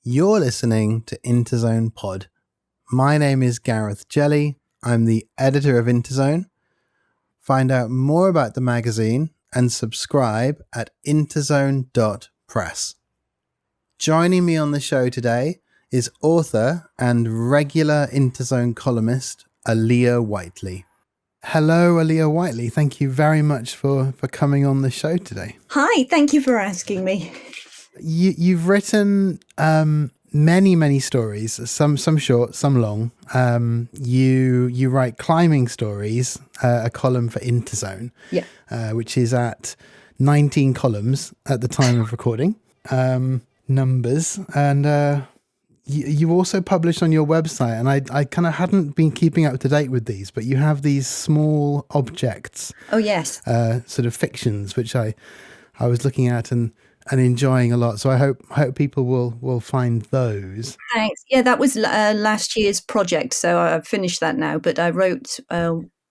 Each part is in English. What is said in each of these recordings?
You're listening to INTERZONE Pod. My name is Gareth Jelley. I'm the editor of INTERZONE. Find out more about the magazine and subscribe at interzone.press. Joining me on the show today is author and regular INTERZONE columnist Aliya Whiteley. Hello, Aliya Whiteley. Thank you very much for coming on the show today. Hi, thank you for asking me. You've written many stories, some short, some long. You write climbing stories, a column for INTERZONE, which is at 19 columns at the time of recording. Numbers, and you also publish on your website, and I kind of hadn't been keeping up to date with these, but you have these small objects. Oh yes. Sort of fictions, which I was looking at and enjoying a lot. So I hope people will find those. Thanks. Yeah, that was last year's project, so I've finished that now. But I wrote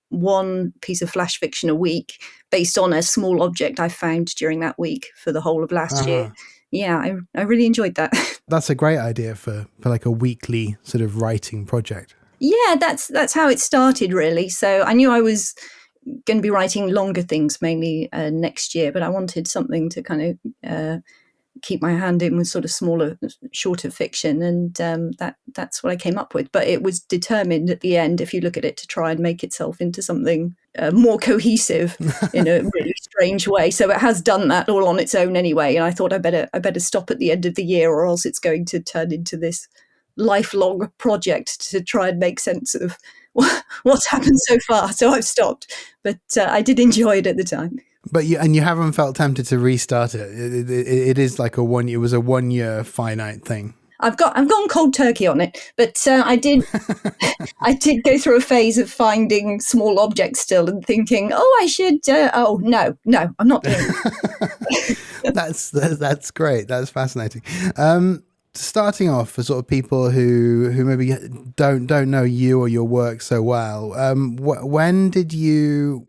one piece of flash fiction a week based on a small object I found during that week for the whole of last year. Yeah, I really enjoyed that. That's a great idea for like a weekly sort of writing project. Yeah, that's how it started, really. So I knew I was going to be writing longer things mainly next year, but I wanted something to kind of keep my hand in with sort of smaller, shorter fiction, and that's what I came up with. But it was determined at the end, if you look at it, to try and make itself into something more cohesive in a really strange way. So it has done that all on its own anyway, and I thought I better stop at the end of the year, or else it's going to turn into this lifelong project to try and make sense of what's happened so far. So I've stopped, but I did enjoy it at the time. But you haven't felt tempted to restart it. It is like it was a 1 year finite thing. I've gone cold turkey on it, but I did go through a phase of finding small objects still and thinking, I should. No, I'm not doing it. That's great. That's fascinating. Starting off for sort of people who maybe don't know you or your work so well, when did you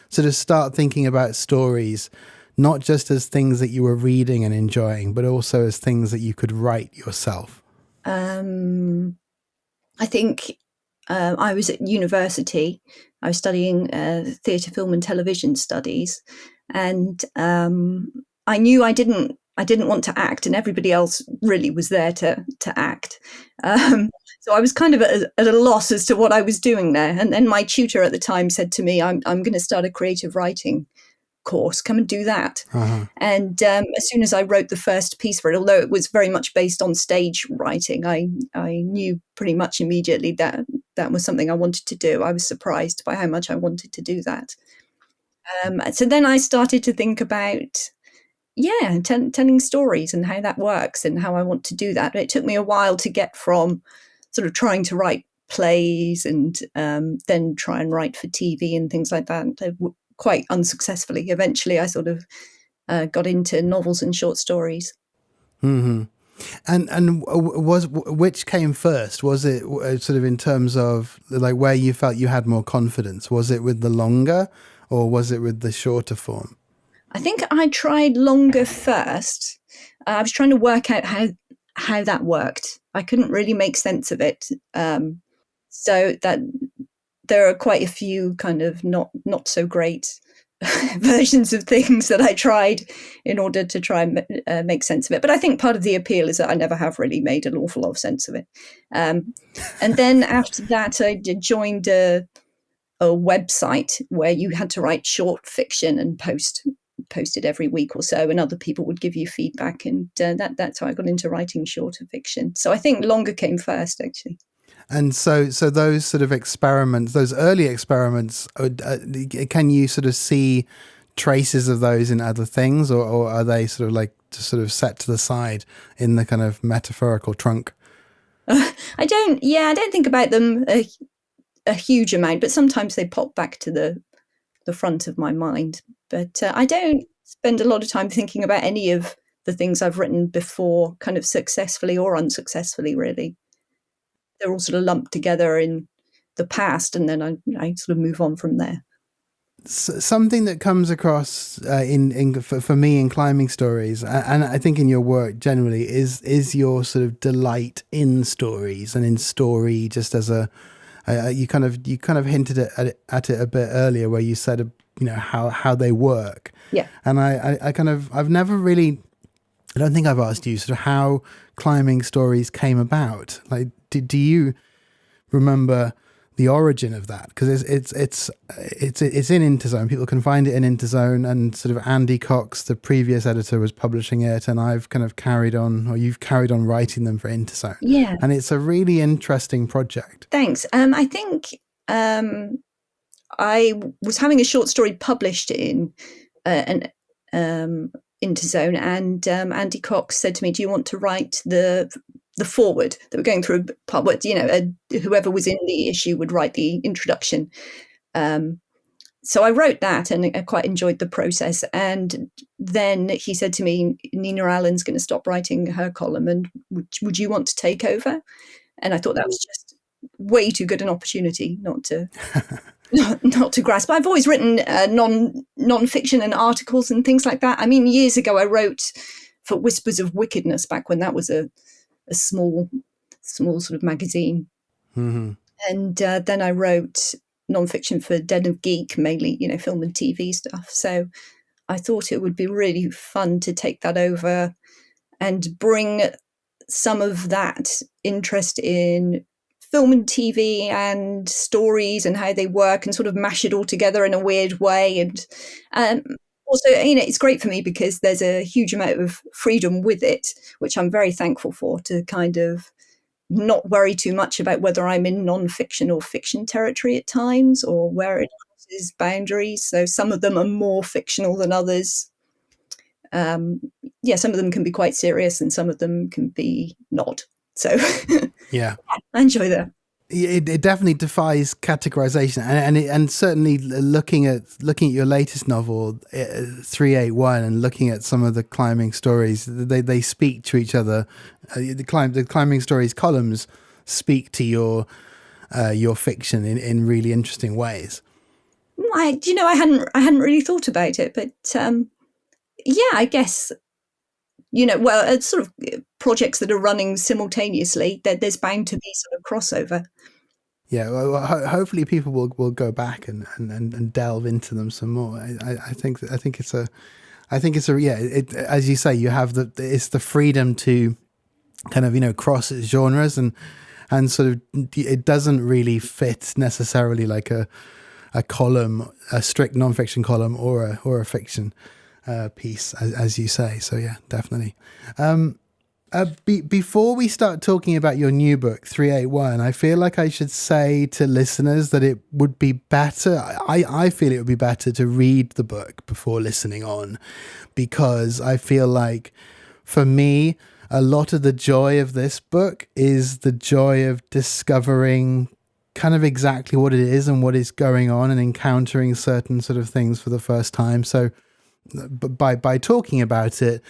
sort of start thinking about stories, not just as things that you were reading and enjoying, but also as things that you could write yourself? I think I was at university. I was studying theatre, film and television studies, and I knew I didn't want to act, and everybody else really was there to act. So I was kind of at a loss as to what I was doing there. And then my tutor at the time said to me, I'm going to start a creative writing course. Come and do that. Uh-huh. And as soon as I wrote the first piece for it, although it was very much based on stage writing, I knew pretty much immediately that was something I wanted to do. I was surprised by how much I wanted to do that. So then I started to think about telling stories and how that works and how I want to do that. It took me a while to get from sort of trying to write plays and then try and write for TV and things like that, quite unsuccessfully. Eventually, I sort of got into novels and short stories. Mm-hmm. And which came first? Was it sort of in terms of like where you felt you had more confidence? Was it with the longer, or was it with the shorter form? I think I tried longer first. I was trying to work out how that worked. I couldn't really make sense of it. So that there are quite a few kind of not so great versions of things that I tried in order to try and make sense of it. But I think part of the appeal is that I never have really made an awful lot of sense of it. And then after that, I joined a website where you had to write short fiction and post it every week or so, and other people would give you feedback, and that's how I got into writing shorter fiction. So I think longer came first, actually. And so those sort of experiments, those early experiments, can you sort of see traces of those in other things, or are they sort of like just sort of set to the side in the kind of metaphorical trunk? I don't think about them a huge amount, but sometimes they pop back to the front of my mind. But I don't spend a lot of time thinking about any of the things I've written before, kind of successfully or unsuccessfully, really. They're all sort of lumped together in the past, and then I sort of move on from there. something that comes across for me in climbing stories, and I think in your work generally, is your sort of delight in stories and in story. Just as you kind of hinted at it a bit earlier, where you said how they work. Yeah. And I've never really, I don't think I've asked you sort of how climbing stories came about. Like, do you remember the origin of that? Because it's in INTERZONE. People can find it in INTERZONE, and sort of Andy Cox, the previous editor, was publishing it, and I've kind of carried on, or you've carried on writing them for INTERZONE. Yeah. And it's a really interesting project. Thanks. I think I was having a short story published in an INTERZONE, and Andy Cox said to me, "Do you want to write the foreword that we're going through?" But whoever was in the issue would write the introduction. So I wrote that, and I quite enjoyed the process. And then he said to me, "Nina Allen's going to stop writing her column, and would you want to take over?" And I thought that was just way too good an opportunity not to not to grasp. I've always written non-fiction and articles and things like that. I mean, years ago I wrote for Whispers of Wickedness, back when that was a small sort of magazine. Mm-hmm. And then I wrote non-fiction for Den of Geek, mainly, film and TV stuff. So I thought it would be really fun to take that over and bring some of that interest in film and TV and stories and how they work, and sort of mash it all together in a weird way. And also, it's great for me because there's a huge amount of freedom with it, which I'm very thankful for, to kind of not worry too much about whether I'm in non-fiction or fiction territory at times, or where it crosses boundaries. So some of them are more fictional than others. Some of them can be quite serious, and some of them can be not. So yeah, I enjoy that. It definitely defies categorization, and certainly looking at your latest novel, 381, and looking at some of the climbing stories, they speak to each other. The climbing stories columns speak to your fiction in really interesting ways. I hadn't really thought about it, but I guess it's sort of projects that are running simultaneously. There's bound to be sort of crossover. Yeah, well, hopefully people will go back and delve into them some more. I think it's a as you say, you have it's the freedom to kind of cross genres, and sort of it doesn't really fit necessarily like a column, a strict non-fiction column, or a fiction piece, as you say. So yeah, definitely. Before we start talking about your new book, 381, I feel like I should say to listeners that it would be better, I feel it would be better to read the book before listening on, because I feel like, for me, a lot of the joy of this book is the joy of discovering kind of exactly what it is and what is going on, and encountering certain sort of things for the first time. So by talking about it,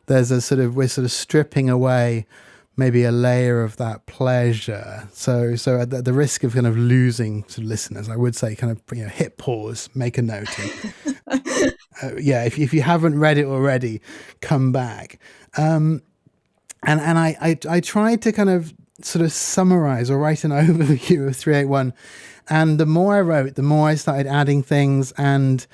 we're sort of stripping away maybe a layer of that pleasure. So at the risk of kind of losing some listeners, I would say kind of hit pause, make a note. If you haven't read it already, come back. And I tried to kind of sort of summarize or write an overview of 381. And the more I wrote, the more I started adding things, and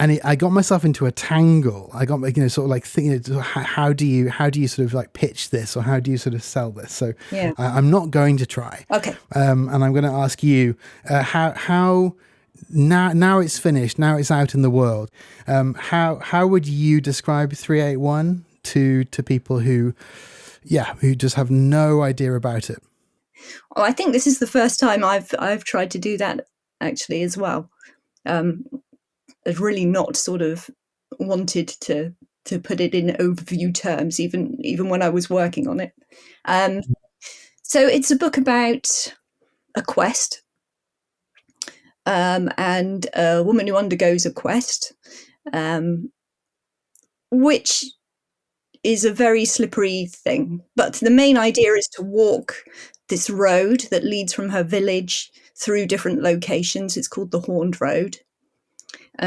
I got myself into a tangle. I got sort of like thinking, how do you sort of like pitch this, or how do you sort of sell this? So yeah. I'm not going to try. Okay. And I'm going to ask you how now it's finished, now it's out in the world. How would you describe 381 to people who just have no idea about it? Well, I think this is the first time I've tried to do that actually as well. I've really not sort of wanted to put it in overview terms, even when I was working on it. So it's a book about a quest, and a woman who undergoes a quest, which is a very slippery thing. But the main idea is to walk this road that leads from her village through different locations. It's called the Horned Road.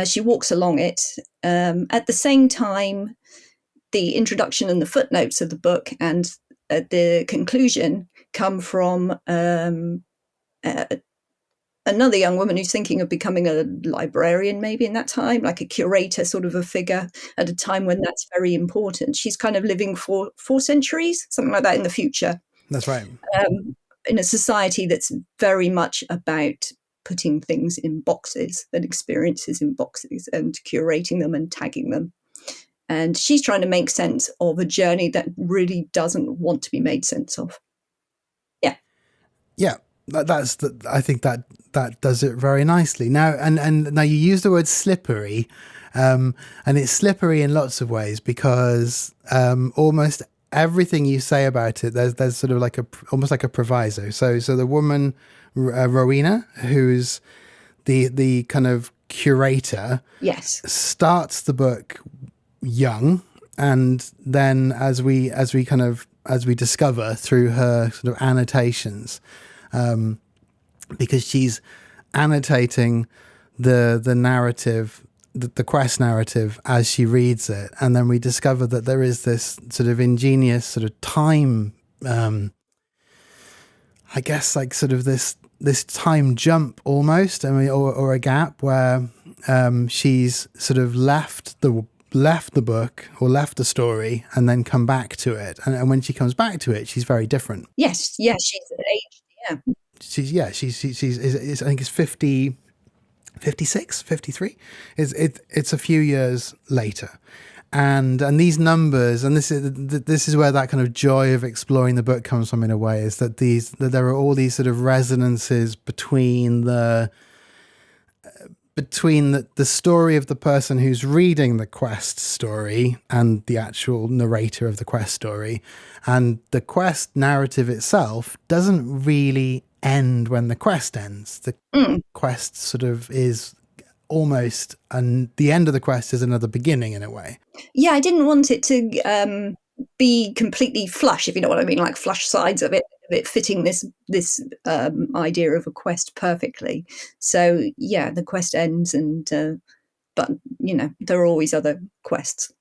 She walks along it. At the same time, the introduction and the footnotes of the book and the conclusion come from another young woman who's thinking of becoming a librarian maybe in that time, like a curator sort of a figure at a time when that's very important. She's kind of living for 4 centuries, something like that, in the future. That's right. In a society that's very much about putting things in boxes and experiences in boxes and curating them and tagging them. And she's trying to make sense of a journey that really doesn't want to be made sense of. Yeah. Yeah. I think that does it very nicely. Now, and now you use the word slippery, and it's slippery in lots of ways because almost everything you say about it, there's sort of like almost like a proviso. So the woman Rowena, who's the kind of curator, yes, starts the book young, and then as we discover through her sort of annotations. Because she's annotating the narrative, the quest narrative as she reads it. And then we discover that there is this sort of ingenious sort of time, I guess like sort of this time jump almost, or a gap where she's sort of left the book or left the story and then come back to it. And when she comes back to it, she's very different. Yes, she's aged. Yeah. She's I think it's 50, 56, 53. It's a few years later. And these numbers, and this is where that kind of joy of exploring the book comes from in a way, is that there are all these sort of resonances between the story of the person who's reading the quest story and the actual narrator of the quest story. And the quest narrative itself doesn't really end when the quest ends. The quest sort of is almost, and the end of the quest is another beginning in a way. Yeah, I didn't want it to be completely flush, if you know what I mean, like flush sides of it fitting this idea of a quest perfectly. So yeah, the quest ends, and but you know there are always other quests.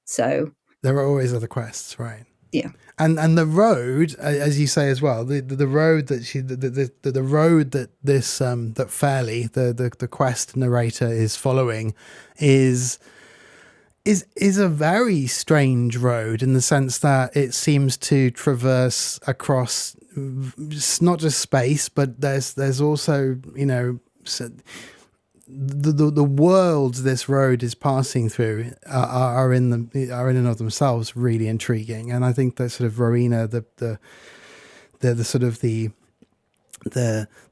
So there are always other quests, right? Yeah. And the road, as you say as well, the road that the road that this that Fairley, the quest narrator, is following is a very strange road in the sense that it seems to traverse across not just space, but there's also, you know, the worlds this road is passing through are in and of themselves really intriguing. And I think that sort of Rowena, the sort of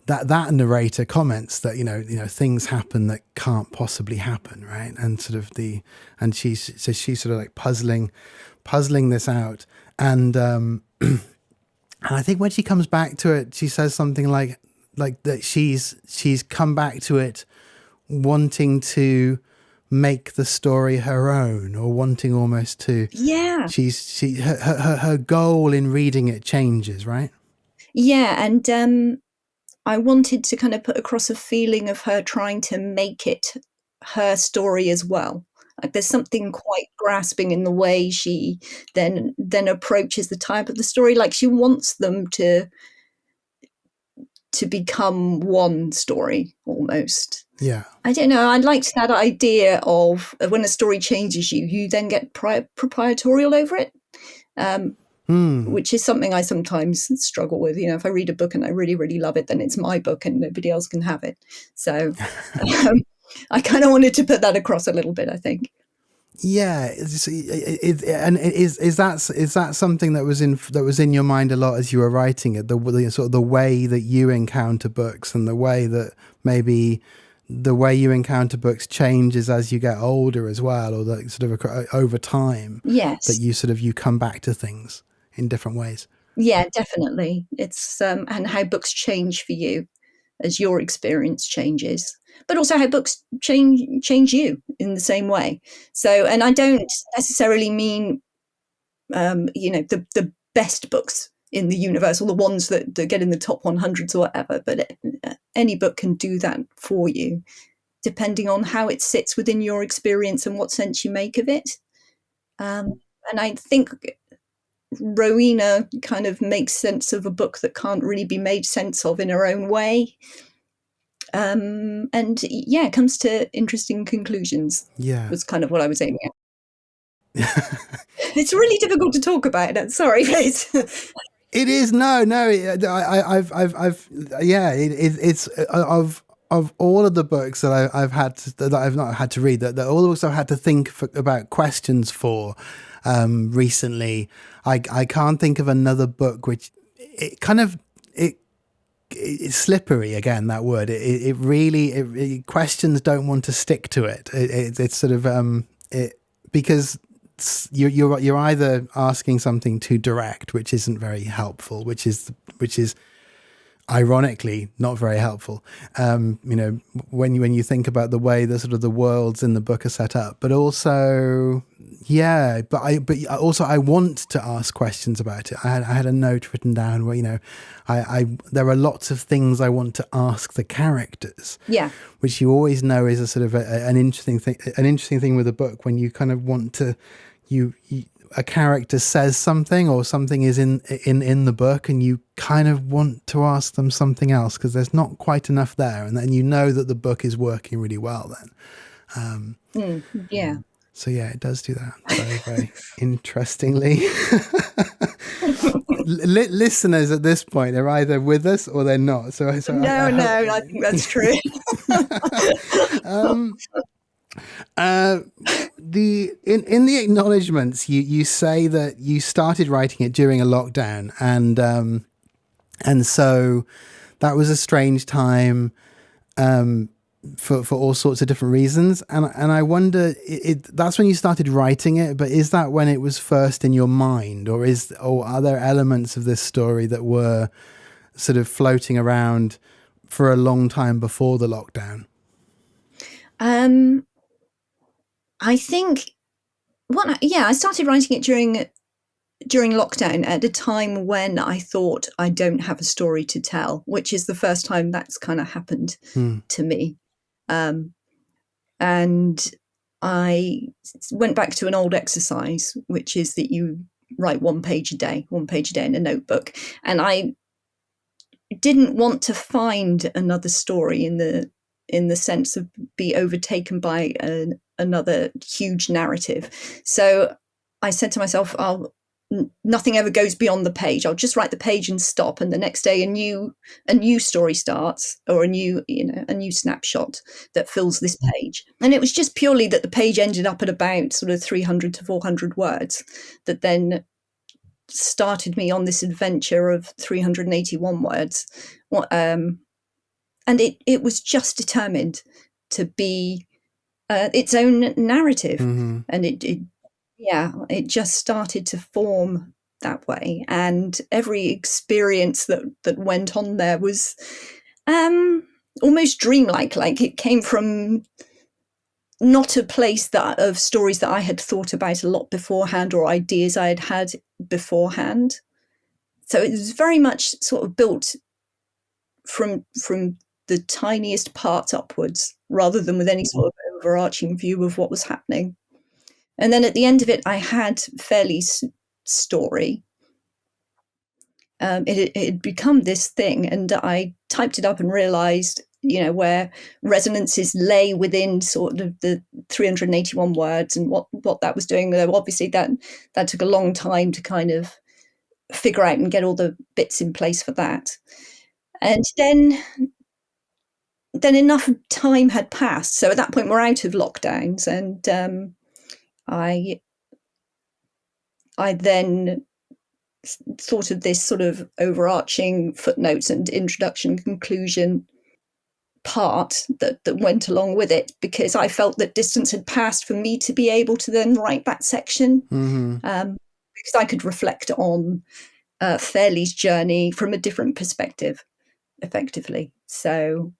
that narrator comments that you know things happen that can't possibly happen, right? And sort of she's sort of like puzzling this out, and I think when she comes back to it, she says something like that she's come back to it wanting to make the story her own, or wanting almost to, her goal in reading it changes, right? Yeah, and I wanted to kind of put across a feeling of her trying to make it her story as well. Like there's something quite grasping in the way she then approaches the type of the story. Like she wants them to become one story almost. Yeah. I don't know. I liked that idea of when a story changes you then get proprietorial over it. Which is something I sometimes struggle with. You know, if I read a book and I really, really love it, then it's my book and nobody else can have it. So I kind of wanted to put that across a little bit, I think. Yeah, is that something that was in your mind a lot as you were writing it? The sort of the way that you encounter books, and the way that maybe the way you encounter books changes as you get older as well, or that sort of over time. Yes, that you come back to things in different ways. Yeah, definitely. It's and how books change for you as your experience changes, but also how books change you in the same way. So, and I don't necessarily mean the best books in the universe, or the ones that get in the top 100s or whatever. But any book can do that for you, depending on how it sits within your experience and what sense you make of it. And I think Rowena kind of makes sense of a book that can't really be made sense of in her own way. It comes to interesting conclusions. Yeah. Was kind of what I was aiming at. It's really difficult to talk about it. Sorry, please. It is. No. It's of all of the books that I've not had to read, that all the books I've had to think about questions for recently, I can't think of another book which it's slippery again, that word. It really questions don't want to stick to it. It's sort of because you're either asking something too direct, which isn't very helpful, which is ironically not very helpful. When you think about the way the sort of the worlds in the book are set up, but also, I want to ask questions about it. I had a note written down where there are lots of things I want to ask the characters. Yeah, which you always know is a sort of an interesting thing. An interesting thing with a book when you kind of want to a character says something, or something is in the book, and you kind of want to ask them something else because there's not quite enough there, and then you know that the book is working really well then. Yeah. So yeah, it does do that very, very interestingly. Listeners at this point are either with us or they're not. So No, I think that's true. In the acknowledgements, you say that you started writing it during a lockdown, and so that was a strange time for all sorts of different reasons, and I wonder, that's when you started writing it, but is that when it was first in your mind, or are there elements of this story that were sort of floating around for a long time before the lockdown? I think I started writing it during lockdown, at a time when I thought I don't have a story to tell, which is the first time that's kind of happened to me. And I went back to an old exercise, which is that you write one page a day in a notebook. And I didn't want to find another story in the sense of be overtaken by another huge narrative. So I said to myself, nothing ever goes beyond the page. I'll just write the page and stop, and the next day a new story starts, or a new snapshot that fills this page. And it was just purely that the page ended up at about sort of 300 to 400 words that then started me on this adventure of 381 words. And it was just determined to be its own narrative. Mm-hmm. And it just started to form that way. And every experience that went on there was almost dreamlike. Like, it came from not a place of stories that I had thought about a lot beforehand, or ideas I had beforehand. So it was very much sort of built from the tiniest parts upwards, rather than with any sort of overarching view of what was happening. And then at the end of it, I had Fairley's story. It had become this thing, and I typed it up and realised, where resonances lay within sort of the 381 words and what that was doing. Obviously, that took a long time to kind of figure out and get all the bits in place for that. And then enough time had passed. So at that point, we're out of lockdowns, and I then thought of this sort of overarching footnotes and introduction conclusion part that went along with it, because I felt that distance had passed for me to be able to then write that section, because I could reflect on Fairley's journey from a different perspective, effectively. So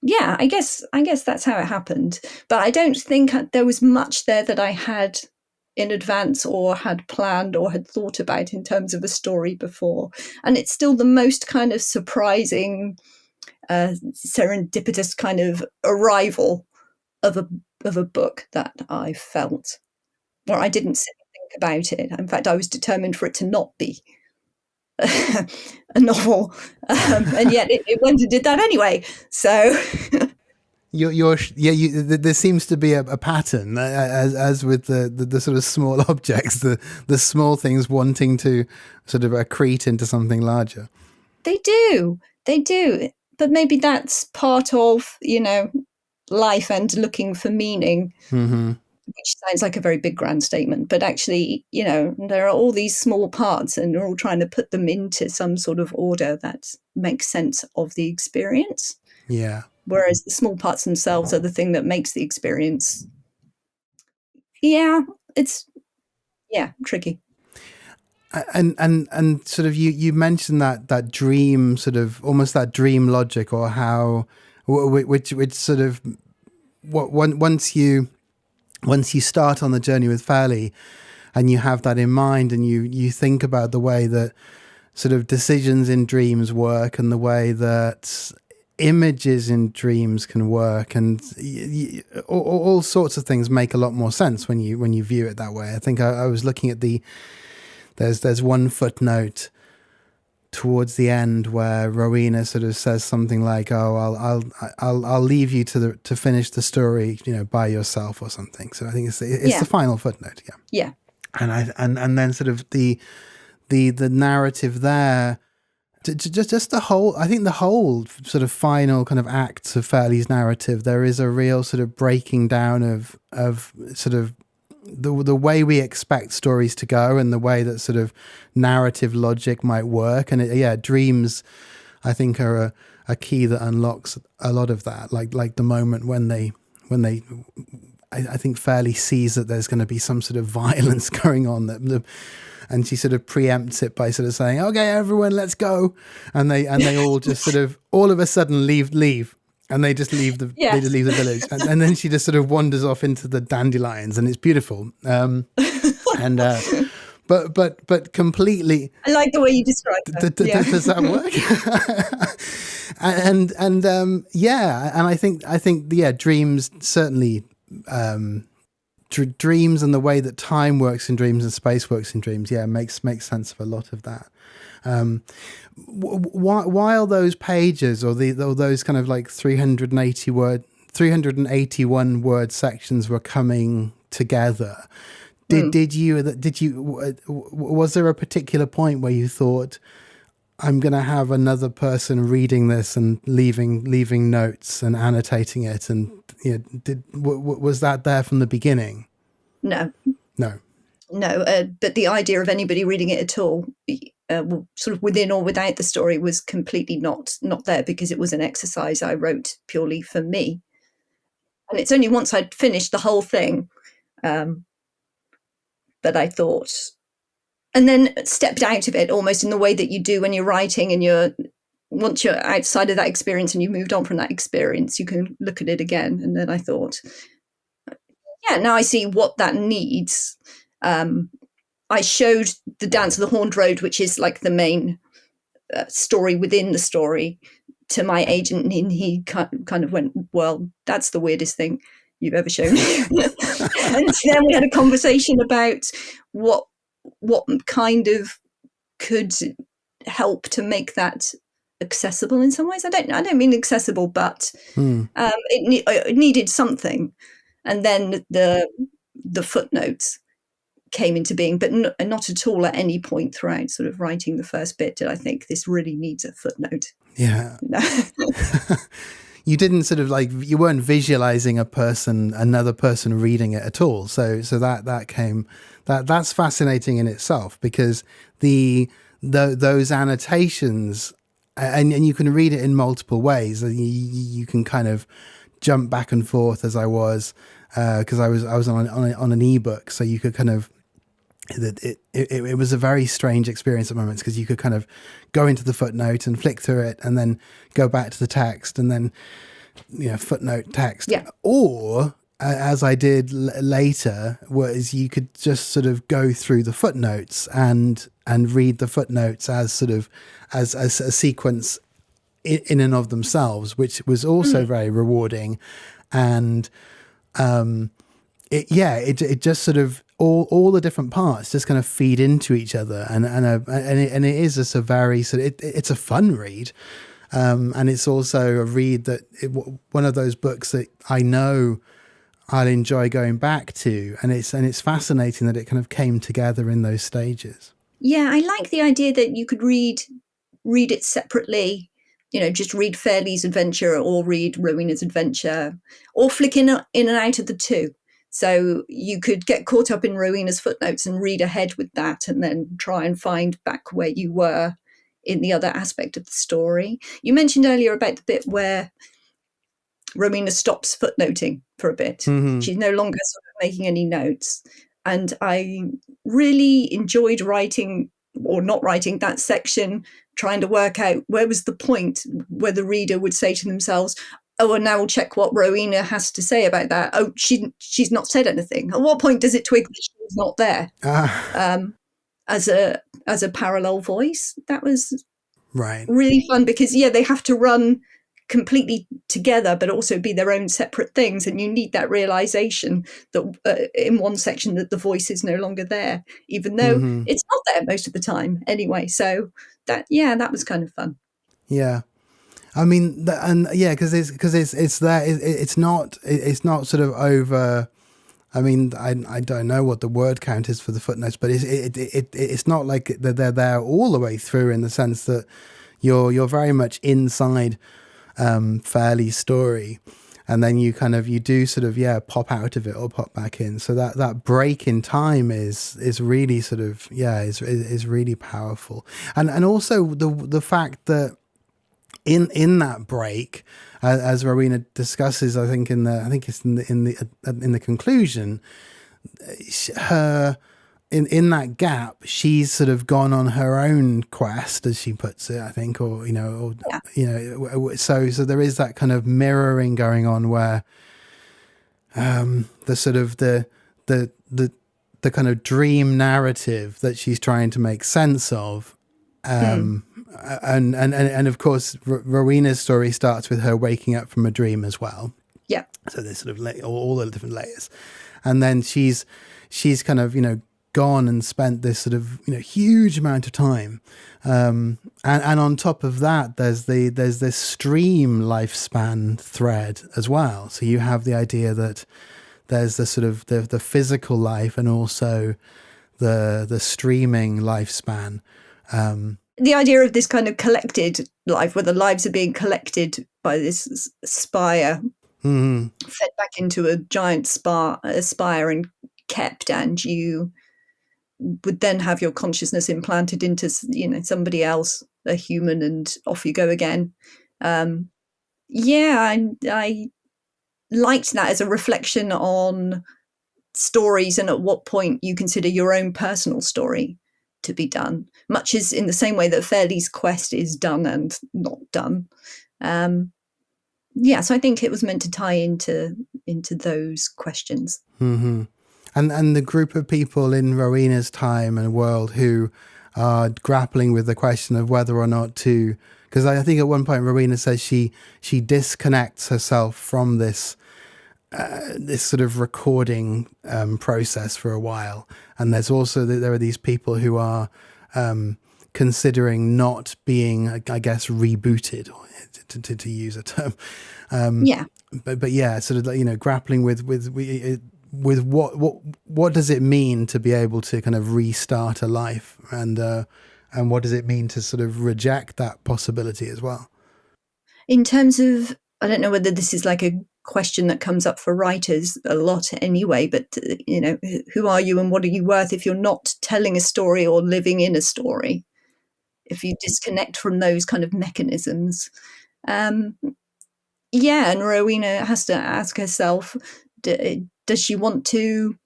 yeah, I guess that's how it happened. But I don't think there was much there that I had in advance or had planned or had thought about in terms of a story before. And it's still the most kind of surprising, serendipitous kind of arrival of a book that I felt, or I didn't sit and think about it. In fact, I was determined for it to not be a novel, and yet it went and did that anyway. So there seems to be a pattern, as with the sort of small objects, the small things wanting to sort of accrete into something larger. They do, but maybe that's part of, life and looking for meaning. Mm-hmm. Which sounds like a very big grand statement, but actually, there are all these small parts and we're all trying to put them into some sort of order that makes sense of the experience. Yeah. Whereas the small parts themselves are the thing that makes the experience. Yeah, it's tricky. And sort of you mentioned that dream, sort of almost that dream logic, or how which sort of once you start on the journey with Fairley and you have that in mind, and you think about the way that sort of decisions in dreams work and the way that images in dreams can work, and all sorts of things make a lot more sense when you view it that way. I think I was looking at there's one footnote towards the end where Rowena sort of says something like, "Oh, I'll leave you to finish the story, by yourself," or something. So I think it's the final footnote. Yeah. And then sort of the narrative there, just the whole. I think the whole sort of final kind of acts of Fairley's narrative, there is a real sort of breaking down of sort of the way we expect stories to go and the way that sort of narrative logic might work. And dreams, I think, are a key that unlocks a lot of that. Like the moment when they I think Fairley sees that there's going to be some sort of violence going on, and she sort of preempts it by sort of saying, "Okay, everyone, let's go," and they all just sort of all of a sudden leave. And they just leave the village, and then she just sort of wanders off into the dandelions, and it's beautiful. But completely. I like the way you describe it. Does that work? and I think dreams certainly. Dreams and the way that time works in dreams and space works in dreams, makes sense of a lot of that. While those pages or those kind of like 381 word sections were coming together, was there a particular point where you thought, I'm going to have another person reading this and leaving notes and annotating it, and was that there from the beginning? No. But the idea of anybody reading it at all, sort of within or without the story, was completely not there, because it was an exercise I wrote purely for me. And it's only once I'd finished the whole thing that I thought, and then stepped out of it, almost in the way that you do when you're writing, and once you're outside of that experience and you've moved on from that experience, you can look at it again. And then I thought, now I see what that needs. I showed the Dance of the Horned Road, which is like the main story within the story, to my agent, and he kind of went, "Well, that's the weirdest thing you've ever shown me." And then we had a conversation about what kind of could help to make that accessible in some ways. I don't mean accessible, but it needed something. And then the footnotes came into being, but not at all at any point throughout sort of writing the first bit did I think this really needs a footnote. Yeah. You didn't sort of you weren't visualizing another person reading it at all. So that came, that's fascinating in itself, because those annotations, and you can read it in multiple ways. You can kind of jump back and forth, as I was, because I was on an ebook, so you could kind of, it was a very strange experience at moments, because you could kind of go into the footnote and flick through it and then go back to the text and then footnote text. Yeah. Or as I did later, was you could just sort of go through the footnotes and read the footnotes as sort of as a sequence in and of themselves, which was also very rewarding. And it just sort of all the different parts just kind of feed into each other, and it is just a very sort of it's a fun read, and it's also a read that one of those books that I know I'll enjoy going back to, and it's fascinating that it kind of came together in those stages. Yeah, I like the idea that you could read it separately. Just read Fairley's adventure or read Rowena's adventure, or flick in and out of the two. So you could get caught up in Rowena's footnotes and read ahead with that, and then try and find back where you were in the other aspect of the story. You mentioned earlier about the bit where Rowena stops footnoting for a bit. Mm-hmm. She's no longer sort of making any notes. And I really enjoyed writing or not writing that section, trying to work out where was the point where the reader would say to themselves, oh, and now we'll check what Rowena has to say about that. Oh, she's not said anything. At what point does it twig that she's not there? As a parallel voice. That was right. Really fun because, they have to run completely together, but also be their own separate things. And you need that realization that in one section that the voice is no longer there, even though it's not there most of the time anyway. So that was kind of fun. Yeah. I mean, because it's there. It's not sort of over. I mean, I don't know what the word count is for the footnotes, but it's not like they're there all the way through, in the sense that you're very much inside Fairley's story, and then you do sort of pop out of it or pop back in. So that break in time is really sort of is really powerful, and also the fact that in that break, as Rowena discusses, I think in the conclusion, her in that gap, she's sort of gone on her own quest, as she puts it, I think, so there is that kind of mirroring going on where the sort of the kind of dream narrative that she's trying to make sense of. And of course, Rowena's story starts with her waking up from a dream as well. Yeah. So there's sort of all the different layers, and then she's kind of gone and spent this sort of huge amount of time, and on top of that, there's this stream lifespan thread as well. So you have the idea that there's the sort of the physical life and also the streaming lifespan. The idea of this kind of collected life, where the lives are being collected by this spire, fed back into a giant spire and kept, and you would then have your consciousness implanted into somebody else, a human, and off you go again. I liked that as a reflection on stories and at what point you consider your own personal story to be done, much as in the same way that Fairley's quest is done and not done. So I think it was meant to tie into those questions. And the group of people in Rowena's time and world who are grappling with the question of whether or not to, because I think at one point Rowena says she disconnects herself from this sort of recording process for a while, and there's also there are these people who are considering not being, I guess, rebooted, to use a term. But sort of grappling with what does it mean to be able to kind of restart a life, and what does it mean to sort of reject that possibility as well? In terms of, I don't know whether this is like a question that comes up for writers a lot anyway, but who are you and what are you worth if you're not telling a story or living in a story, if you disconnect from those kind of mechanisms? And Rowena has to ask herself, does she want to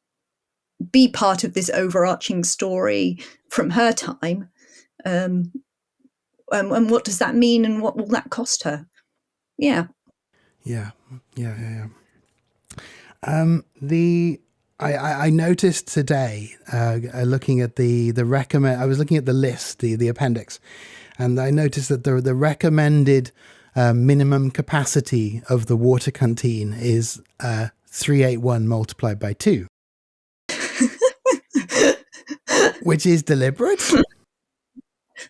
be part of this overarching story from her time, and what does that mean, and what will that cost her? I noticed today, looking at the recommend, I was looking at the list, the appendix, and I noticed that the recommended minimum capacity of the water canteen is 381 multiplied by 2, which is deliberate.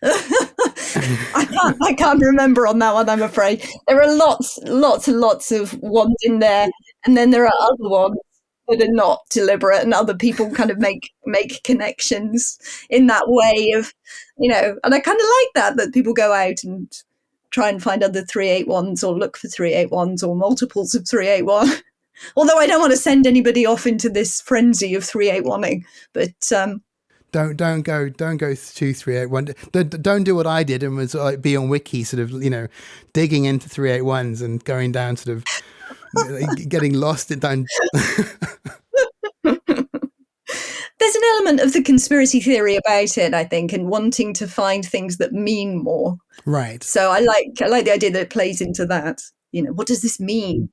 I can't remember on that one, I'm afraid. There are lots and lots of ones in there, and then there are other ones that are not deliberate, and other people kind of make connections in that way of, and I kind of like that people go out and try and find other 381s or look for 381s or multiples of 381. Although I don't want to send anybody off into this frenzy of 381ing, but Don't go 2381. Don't do what I did and was like be on Wiki, sort of digging into 381s and going down, sort of getting lost in down. There's an element of the conspiracy theory about it, I think, and wanting to find things that mean more. Right. So I like the idea that it plays into that. What does this mean?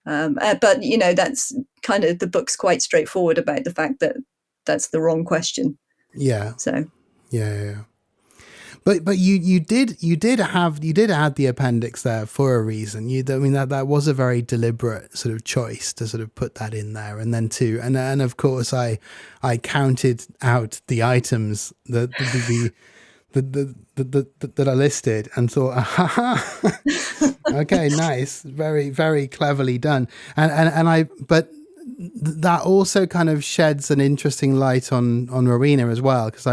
But that's kind of, the book's quite straightforward about the fact that that's the wrong question. Yeah. So. Yeah. But you did add the appendix there for a reason. That was a very deliberate sort of choice to sort of put that in there, and then and of course I counted out the items that I listed and thought, aha, okay, nice, very very cleverly done, but that also kind of sheds an interesting light on Rowena as well, because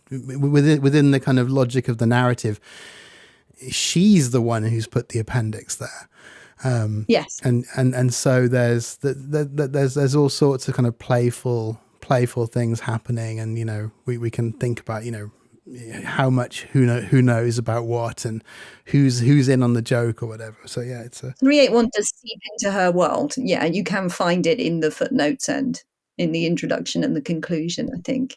within the kind of logic of the narrative, she's the one who's put the appendix there. Yes, and so there's all sorts of kind of playful things happening, and we can think about how much who knows about what and who's in on the joke or whatever. So yeah, it's a 381 does seep into her world. Yeah, you can find it in the footnotes and in the introduction and the conclusion, I think.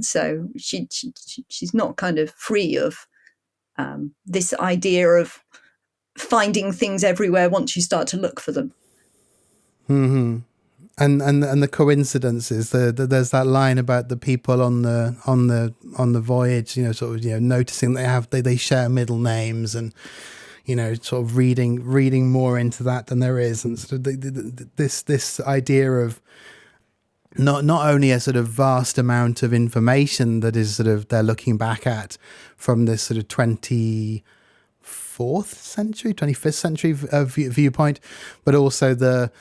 So she's not kind of free of this idea of finding things everywhere once you start to look for them. Mm-hmm. And the coincidences. There's that line about the people on the voyage. Noticing they share middle names, and sort of reading more into that than there is, and sort of this idea of not only a sort of vast amount of information that is sort of they're looking back at from this sort of 24th century, 25th century viewpoint, but also the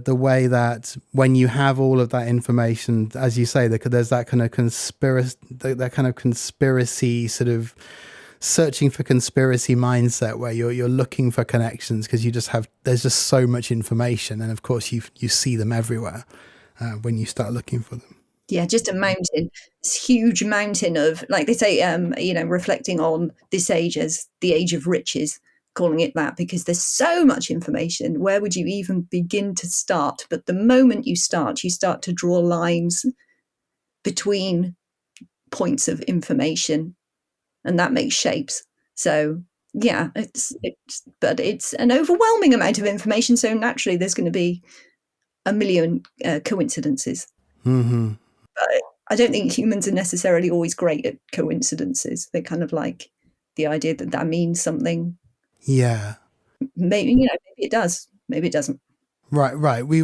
way that when you have all of that information, as you say, there's that kind of conspiracy sort of searching for conspiracy mindset, where you're looking for connections because there's just so much information, and of course you see them everywhere when you start looking for them. Yeah, just a mountain, this huge mountain of, like they say, reflecting on this age as the age of riches, calling it that, because there's so much information. Where would you even begin to start? But the moment you start to draw lines between points of information, and that makes shapes. So yeah, it's an overwhelming amount of information. So naturally, there's going to be a million coincidences. Mm-hmm. But I don't think humans are necessarily always great at coincidences. They kind of like the idea that means something. Yeah. Maybe maybe it does. Maybe it doesn't. Right. We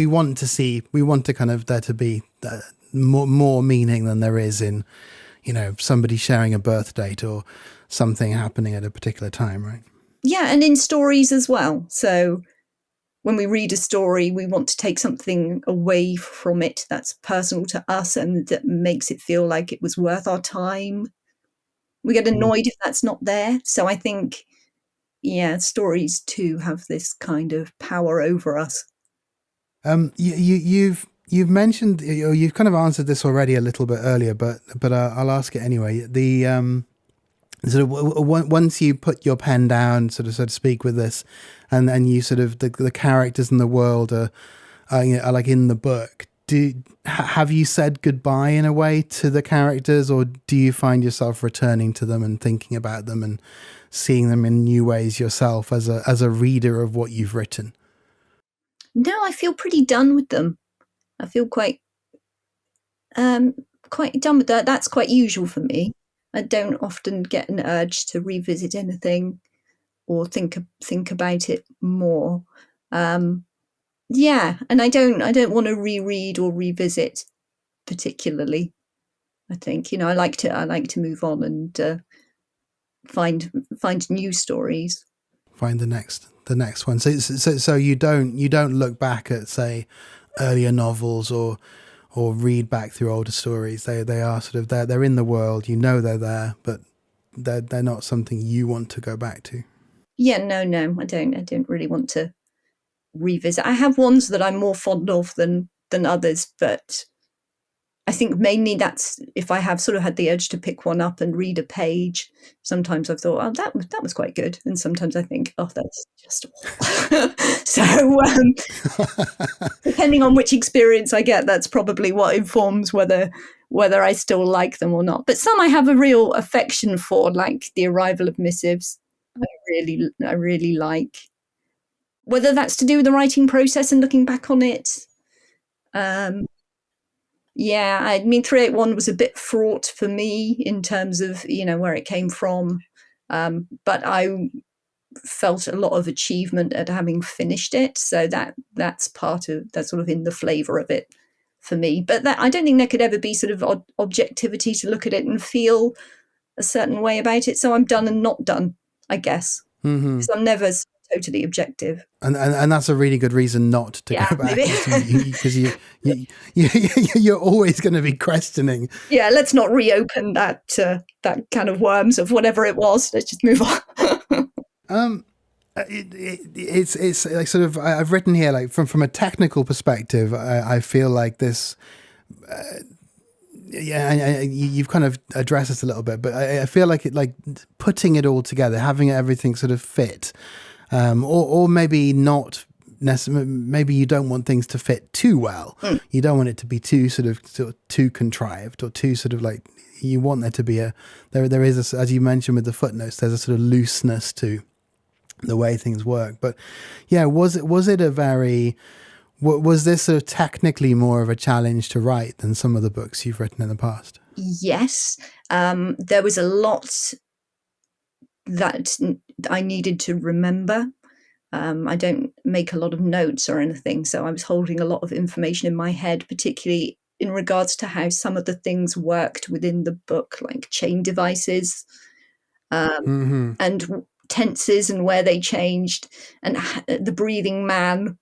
want to kind of there to be more meaning than there is in, somebody sharing a birth date or something happening at a particular time, right? Yeah, and in stories as well. So when we read a story, we want to take something away from it that's personal to us and that makes it feel like it was worth our time. We get annoyed if that's not there. So I think, stories too have this kind of power over us. You've mentioned, or you've kind of answered this already a little bit earlier, but I'll ask it anyway. The sort of once you put your pen down, so to speak, with this, and you sort of the characters in the world are like in the book. Have you said goodbye in a way to the characters, or do you find yourself returning to them and thinking about them and seeing them in new ways yourself as a reader of what you've written? No, I feel pretty done with them. I feel quite done with that. That's quite usual for me. I don't often get an urge to revisit anything or think about it more. Yeah, and I don't want to reread or revisit particularly. I think, I like to move on and find new stories. Find the next one. So you don't look back at, say, earlier novels or read back through older stories. They are sort of there. They're in the world. They're there, but they're not something you want to go back to. Yeah, no, I don't really want to revisit. I have ones that I'm more fond of than others, but I think mainly that's if I have sort of had the urge to pick one up and read a page. Sometimes I've thought, oh, that was quite good, and sometimes I think, oh, that's just awful. So depending on which experience I get, that's probably what informs whether I still like them or not. But some I have a real affection for, like The Arrival of Missives. I really like. Whether that's to do with the writing process and looking back on it. Yeah, I mean, 381 was a bit fraught for me in terms of, where it came from. But I felt a lot of achievement at having finished it. So that's part of, that's sort of in the flavour of it for me. But I don't think there could ever be sort of objectivity to look at it and feel a certain way about it. So I'm done and not done, I guess. Because I'm never totally objective, and that's a really good reason not to go back, because you're always going to be questioning. Yeah, let's not reopen that kind of worms of whatever it was. Let's just move on. It's like sort of, I've written here, like from a technical perspective, I feel like this. You've kind of addressed this a little bit, but I feel like putting it all together, having everything sort of fit. Or maybe not necessarily. Maybe you don't want things to fit too well. You don't want it to be too sort of too contrived or too sort of like. You want there to be there is as you mentioned with the footnotes. There's a sort of looseness to the way things work. But yeah, was it a very. Was this sort of technically more of a challenge to write than some of the books you've written in the past? Yes, there was a lot that I needed to remember. I don't make a lot of notes or anything, so I was holding a lot of information in my head, particularly in regards to how some of the things worked within the book, like chain devices and tenses and where they changed, and the breathing man,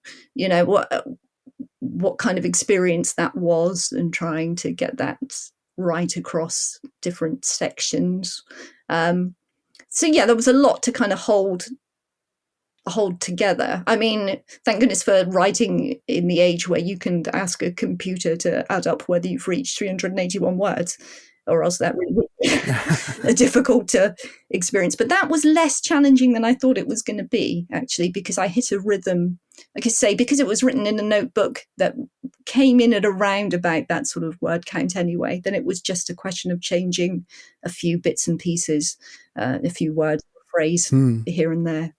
what kind of experience that was, and trying to get that right across different sections. So yeah, there was a lot to kind of hold together. I mean, thank goodness for writing in the age where you can ask a computer to add up whether you've reached 381 words, or else that really would be a difficult experience. But that was less challenging than I thought it was going to be, actually, because I hit a rhythm. Like I say, because it was written in a notebook that came in at around about that sort of word count anyway, then it was just a question of changing a few bits and pieces, a few words, a phrase here and there,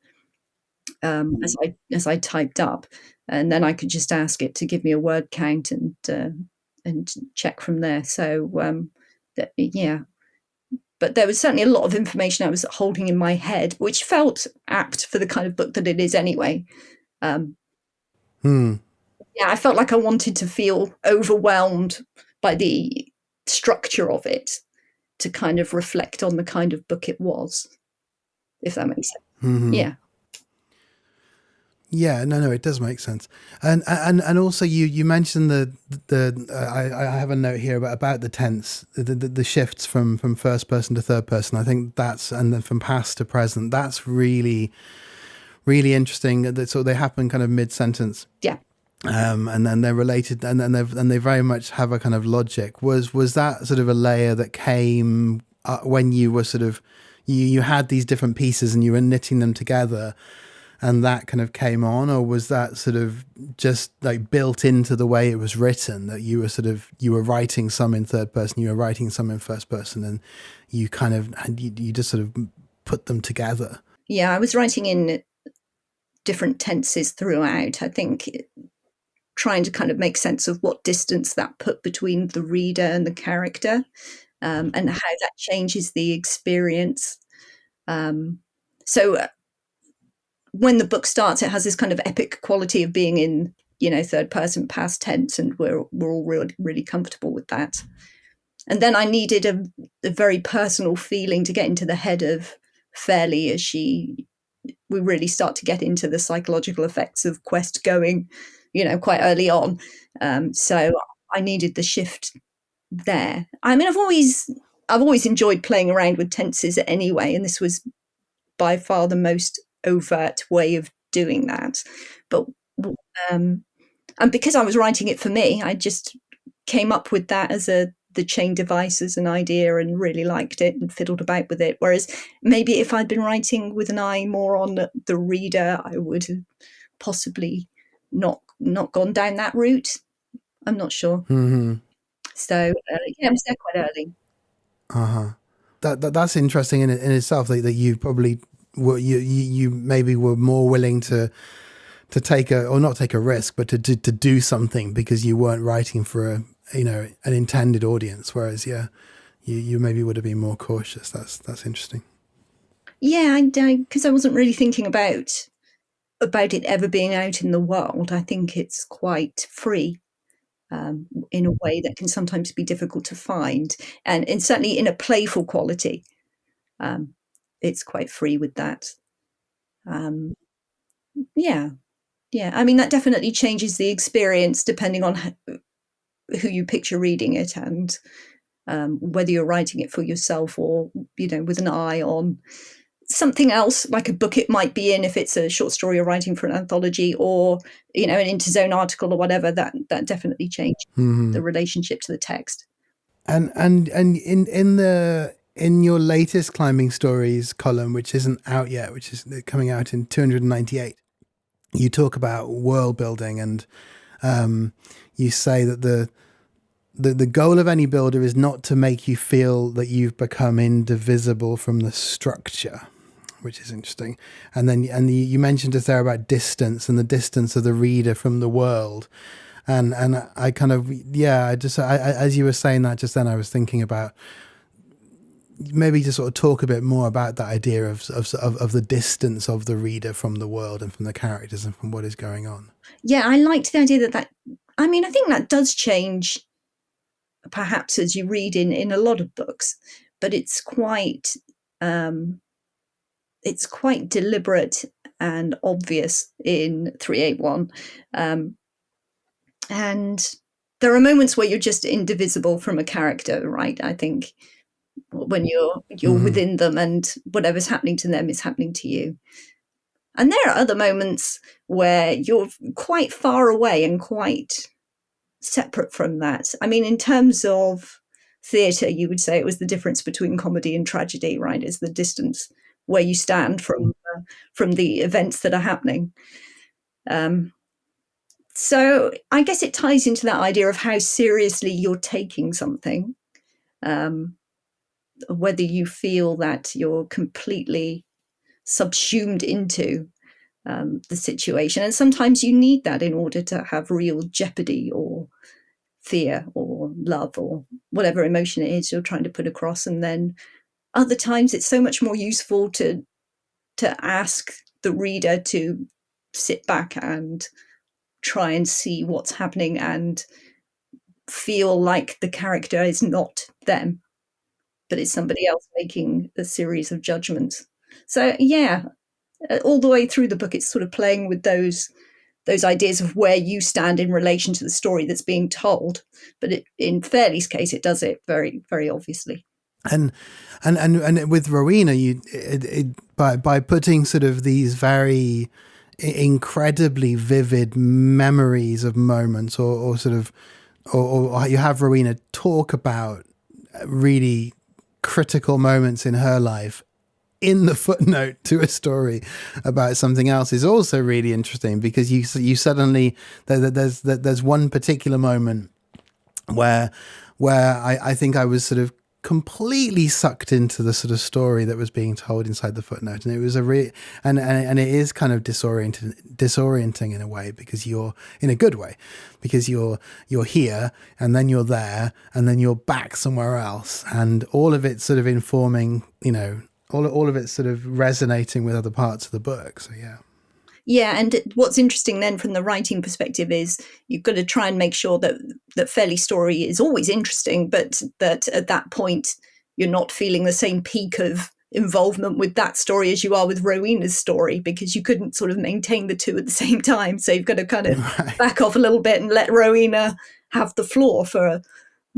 as I typed up, and then I could just ask it to give me a word count and check from there. So but there was certainly a lot of information I was holding in my head, which felt apt for the kind of book that it is anyway. Yeah, I felt like I wanted to feel overwhelmed by the structure of it to kind of reflect on the kind of book it was, if that makes sense. Yeah. Yeah, no, it does make sense. And also you mentioned I have a note here about the tense, the shifts from first person to third person. I think and then from past to present. That's really, really interesting. So they happen kind of mid-sentence. Yeah. And then they're related, and they very much have a kind of logic. Was that sort of a layer that came when you were sort of you had these different pieces and you were knitting them together, and that kind of came on, or was that sort of just like built into the way it was written, that you were writing some in third person, you were writing some in first person, and you kind of you just sort of put them together? Yeah, I was writing in different tenses throughout. I think trying to kind of make sense of what distance that put between the reader and the character, and how that changes the experience. So when the book starts, it has this kind of epic quality of being in, third person past tense, and we're all really, really comfortable with that. And then I needed a very personal feeling to get into the head of Fairley as we really start to get into the psychological effects of Quest going, quite early on. So I needed the shift there. I mean, I've always enjoyed playing around with tenses anyway, and this was by far the most overt way of doing that. But and because I was writing it for me, I just came up with that as the chain device as an idea and really liked it and fiddled about with it. Whereas maybe if I'd been writing with an eye more on the reader, I would have possibly not gone down that route. I'm not sure. Mm-hmm. So I was there quite early. That's interesting in itself. That you probably were, you maybe were more willing to take not take a risk, but to do something because you weren't writing for an intended audience. Whereas you maybe would have been more cautious. That's interesting. Yeah, because I wasn't really thinking about it ever being out in the world. I think it's quite free. In a way that can sometimes be difficult to find, and certainly in a playful quality, it's quite free with that. Yeah. I mean, that definitely changes the experience depending on who you picture reading it, and whether you're writing it for yourself or with an eye on something else, like a book it might be in if it's a short story you're writing for an anthology, or an INTERZONE article or whatever. That definitely changed the relationship to the text. And in your latest Climbing Stories column, which isn't out yet, which is coming out in 298, you talk about world building, and you say that the goal of any builder is not to make you feel that you've become indivisible from the structure, which is interesting. And then you mentioned just there about distance and the distance of the reader from the world. And I kind of, as you were saying that just then, I was thinking about maybe just sort of talk a bit more about that idea of the distance of the reader from the world and from the characters and from what is going on. Yeah, I liked the idea that I mean, I think that does change perhaps as you read in a lot of books, but it's quite deliberate and obvious in 381. And there are moments where you're just indivisible from a character, right? I think when you're within them, and whatever's happening to them is happening to you. And there are other moments where you're quite far away and quite separate from that. I mean, in terms of theatre, you would say it was the difference between comedy and tragedy, right? It's the distance where you stand from the events that are happening. So I guess it ties into that idea of how seriously you're taking something, whether you feel that you're completely subsumed into the situation. And sometimes you need that in order to have real jeopardy or fear or love or whatever emotion it is you're trying to put across. And then other times it's so much more useful to ask the reader to sit back and try and see what's happening and feel like the character is not them, but it's somebody else making a series of judgments. So all the way through the book, it's sort of playing with those ideas of where you stand in relation to the story that's being told. But in Fairley's case, it does it very, very obviously. And with Rowena, by putting sort of these very incredibly vivid memories of moments, or you have Rowena talk about really critical moments in her life in the footnote to a story about something else, is also really interesting, because you suddenly there's one particular moment where I think I was sort of completely sucked into the sort of story that was being told inside the footnote, and it was and it is kind of disorienting in a way, because you're in a good way, because you're here and then you're there and then you're back somewhere else, and all of it sort of informing, all of it sort of resonating with other parts of the book. So yeah, and what's interesting then from the writing perspective is you've got to try and make sure that Fairley's story is always interesting, but that at that point you're not feeling the same peak of involvement with that story as you are with Rowena's story, because you couldn't sort of maintain the two at the same time. So you've got to kind of back off a little bit and let Rowena have the floor for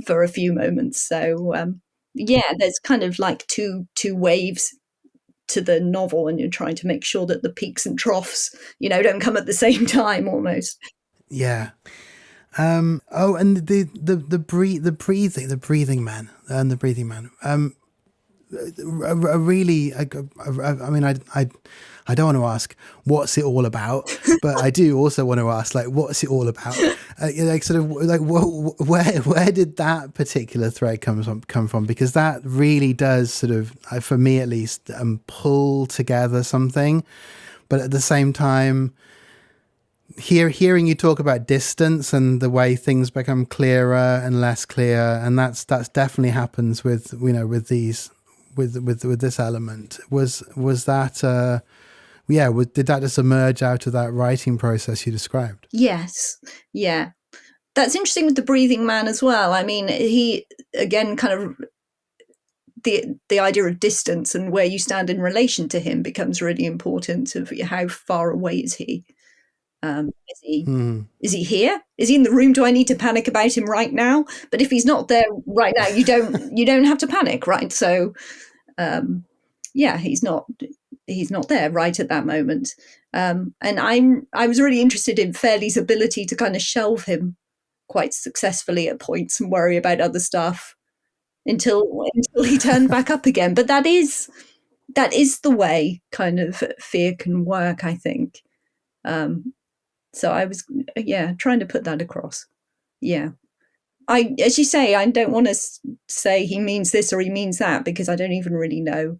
a few moments. So there's kind of like two waves to the novel, and you're trying to make sure that the peaks and troughs, don't come at the same time almost. Yeah. And the breathing man. I don't want to ask what's it all about, but I do also want to ask, like, what's it all about? Where did that particular thread come from? Because that really does sort of, for me at least, pull together something. But at the same time, hearing you talk about distance and the way things become clearer and less clear, and that's definitely happens with with this element. Was that did that just emerge out of that writing process you described? Yes. Yeah. That's interesting with the breathing man as well. I mean, he, again, kind of the idea of distance and where you stand in relation to him becomes really important. Of how far away is he? Is he here? Is he in the room? Do I need to panic about him right now? But if he's not there right now, you don't have to panic, right? So, he's not there right at that moment. And I was really interested in Fairley's ability to kind of shelve him quite successfully at points and worry about other stuff until he turned back up again. But that is the way kind of fear can work, I think. So I was, trying to put that across. Yeah. As you say, I don't want to say he means this or he means that, because I don't even really know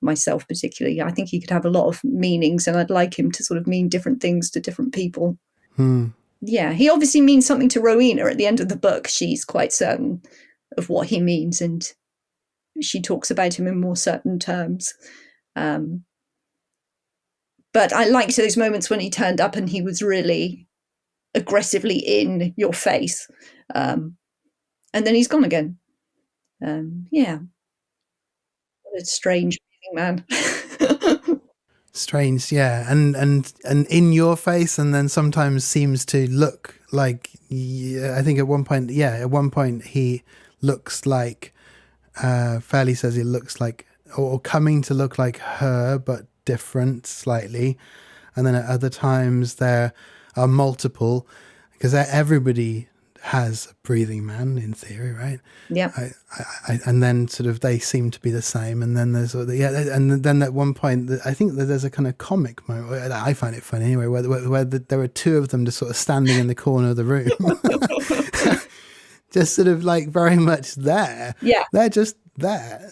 myself particularly. I think he could have a lot of meanings, and I'd like him to sort of mean different things to different people. Yeah, he obviously means something to Rowena at the end of the book. She's quite certain of what he means, and she talks about him in more certain terms. But I liked those moments when he turned up and he was really aggressively in your face. And then he's gone again. What a strange man. Strange, yeah, and in your face, and then sometimes seems to look like, I think at one point he looks like, Fairley says it looks like, or coming to look like her, but different slightly. And then at other times there are multiple, because everybody has a breathing man in theory, right? Yeah. And then sort of they seem to be the same, and then there's and then at one point I think that there's a kind of comic moment. I find it funny anyway, where there were two of them just sort of standing in the corner of the room, just sort of like very much there. Yeah, they're just there.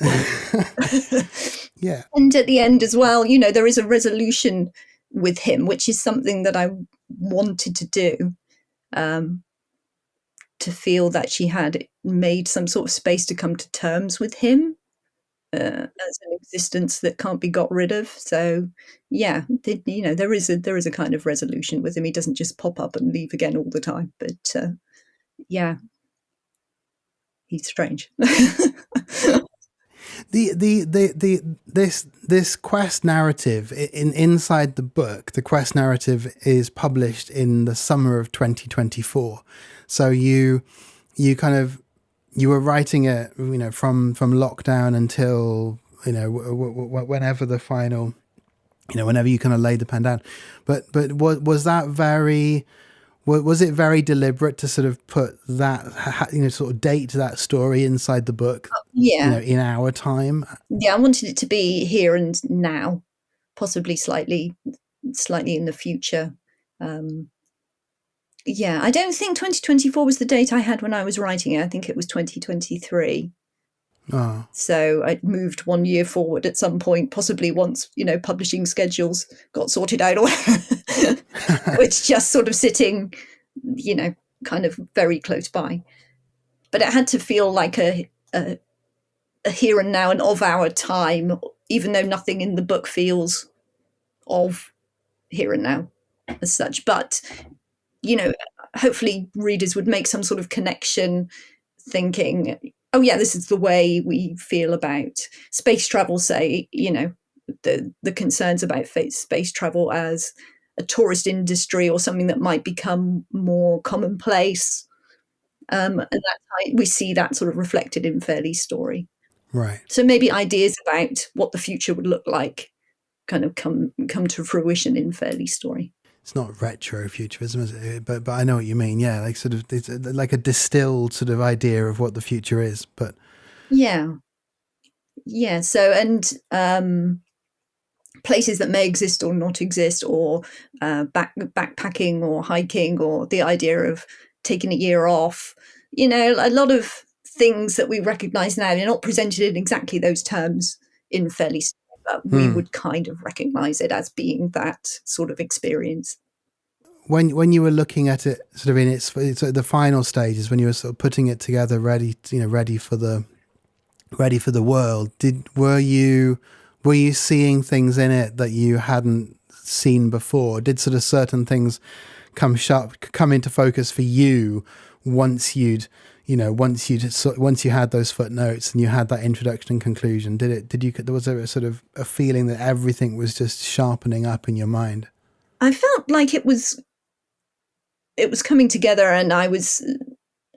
Yeah. And at the end as well, there is a resolution with him, which is something that I wanted to do. To feel that she had made some sort of space to come to terms with him as an existence that can't be got rid of. So, there is a kind of resolution with him. He doesn't just pop up and leave again all the time. But he's strange. This quest narrative inside the book, the quest narrative is published in the summer of 2024. So you were writing it, from lockdown until, whenever the final, whenever you kind of laid the pen down. But was it very deliberate to sort of put that, sort of date that story inside the book? Yeah. In our time. Yeah, I wanted it to be here and now, possibly slightly in the future. I don't think 2024 was the date I had when I was writing it. I think it was 2023. Oh. So I moved 1 year forward at some point, possibly once, publishing schedules got sorted out, or it's just sort of sitting, kind of very close by. But it had to feel like a here and now and of our time, even though nothing in the book feels of here and now as such. But, hopefully readers would make some sort of connection, thinking, oh yeah, this is the way we feel about space travel, say, the concerns about space travel as a tourist industry or something that might become more commonplace. And that's how we see that sort of reflected in Fairley's story. Right. So maybe ideas about what the future would look like kind of come to fruition in Fairley's story. It's not retro futurism, is it? But I know what you mean. Yeah, like sort of it's like a distilled sort of idea of what the future is. But yeah. So and places that may exist or not exist, or backpacking or hiking, or the idea of taking a year off. A lot of things that we recognise now, they're not presented in exactly those terms in Fairley's story, but we would kind of recognise it as being that sort of experience. When you were looking at it sort of in its the final stages, when you were sort of putting it together, ready for the world, were you seeing things in it that you hadn't seen before? Did sort of certain things come into focus for you once you had those footnotes and you had that introduction and conclusion? Was there a sort of a feeling that everything was just sharpening up in your mind? I felt like it was coming together, and I was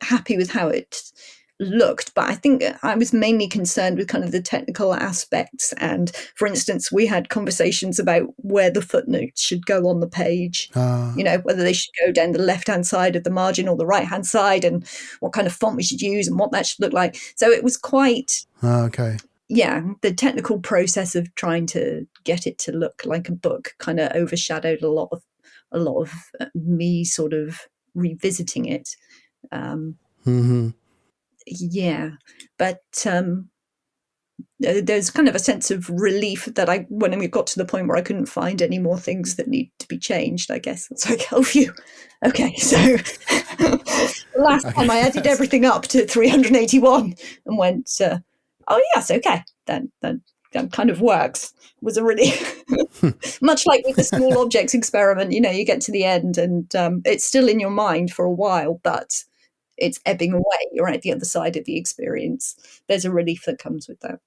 happy with how it looked, but I think I was mainly concerned with kind of the technical aspects. And for instance, we had conversations about where the footnotes should go on the page, whether they should go down the left-hand side of the margin or the right-hand side, and what kind of font we should use and what that should look like. So it was quite the technical process of trying to get it to look like a book kind of overshadowed a lot of me sort of revisiting it. But there's kind of a sense of relief that when we got to the point where I couldn't find any more things that need to be changed, I guess it's like, oh phew, okay, so last time I added everything up to 381 and went, oh yes, okay, that kind of works. Was a really much like with the small objects experiment, you get to the end and it's still in your mind for a while, but it's ebbing away. You're at the other side of the experience. There's a relief that comes with that.